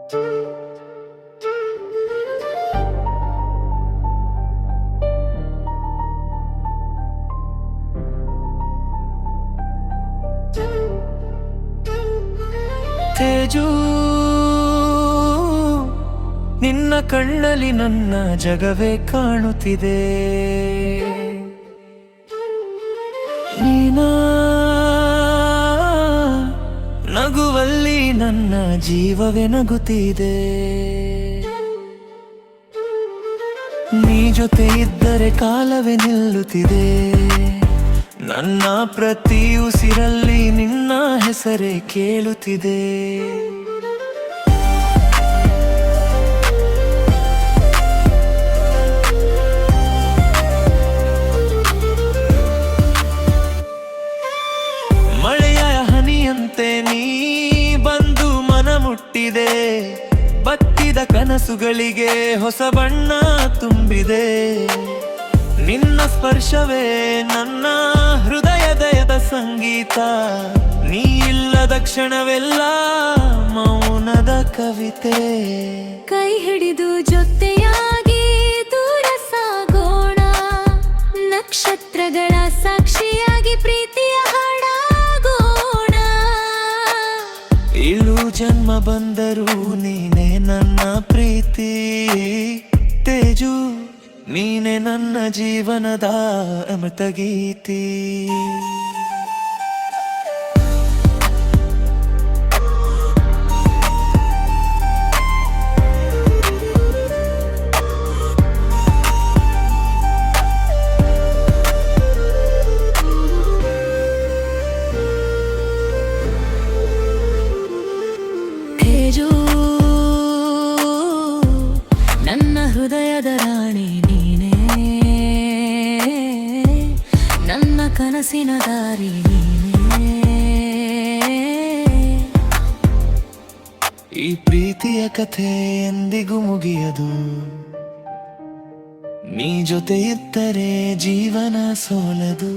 ತೇಜು, ನಿನ್ನ ಕಣ್ಣಲ್ಲಿ ನನ್ನ ಜಗವೇ ಕಾಣುತ್ತಿದೆ. ನೀನ ನಗುವಲ್ಲಿ ನನ್ನ ಜೀವವೇ ನಗುತ್ತಿದೆ. ನೀ ಜೊತೆ ಇದ್ದರೆ ಕಾಲವೇ ನಿಲ್ಲುತ್ತಿದೆ. ನನ್ನ ಪ್ರತಿ ಉಸಿರಲ್ಲಿ ನಿನ್ನ ಹೆಸರೇ ಕೇಳುತ್ತಿದೆ. ಮಳೆಯ ಹನಿಯಂತೆ ನೀ ಬಂದು ಮನ ಮುಟ್ಟಿದೆ. ಬತ್ತಿದ ಕನಸುಗಳಿಗೆ ಹೊಸ ಬಣ್ಣ ತುಂಬಿದೆ. ನಿನ್ನ ಸ್ಪರ್ಶವೇ ನನ್ನ ಹೃದಯದ ಸಂಗೀತ. ನೀ ಇಲ್ಲದ ಕ್ಷಣವೆಲ್ಲ ಮೌನದ ಕವಿತೆ. ಕೈ ಹಿಡಿದು ಜೊತೆಯಾಗಿ ದೂರ ಸಾಗೋಣ, ನಕ್ಷತ್ರಗಳ ಸಾಕ್ಷಿಯಾಗಿ ಪ್ರೀತಿಯ ಹಾಡಾಗೋಣ. ಇಳು ಜನ್ಮ ಬಂದರೂ ನೀನೇ ನನ್ನ ಪ್ರೀತಿ. ತೇಜು, ನೀನೆ ನನ್ನ ಜೀವನದ ಅಮೃತ ಗೀತಿ. ತೇಜು, ನನ್ನ ಹೃದಯದ ರಾಣಿ ನೀನೇ, ನನ್ನ ಕನಸಿನ ದಾರಿ ನೀನೇ. ಈ ಪ್ರೀತಿಯ ಕಥೆ ಎಂದಿಗೂ ಮುಗಿಯದು. ನೀ ಜೊತೆ ಇದ್ದರೆ ಜೀವನ ಸೋಲದು.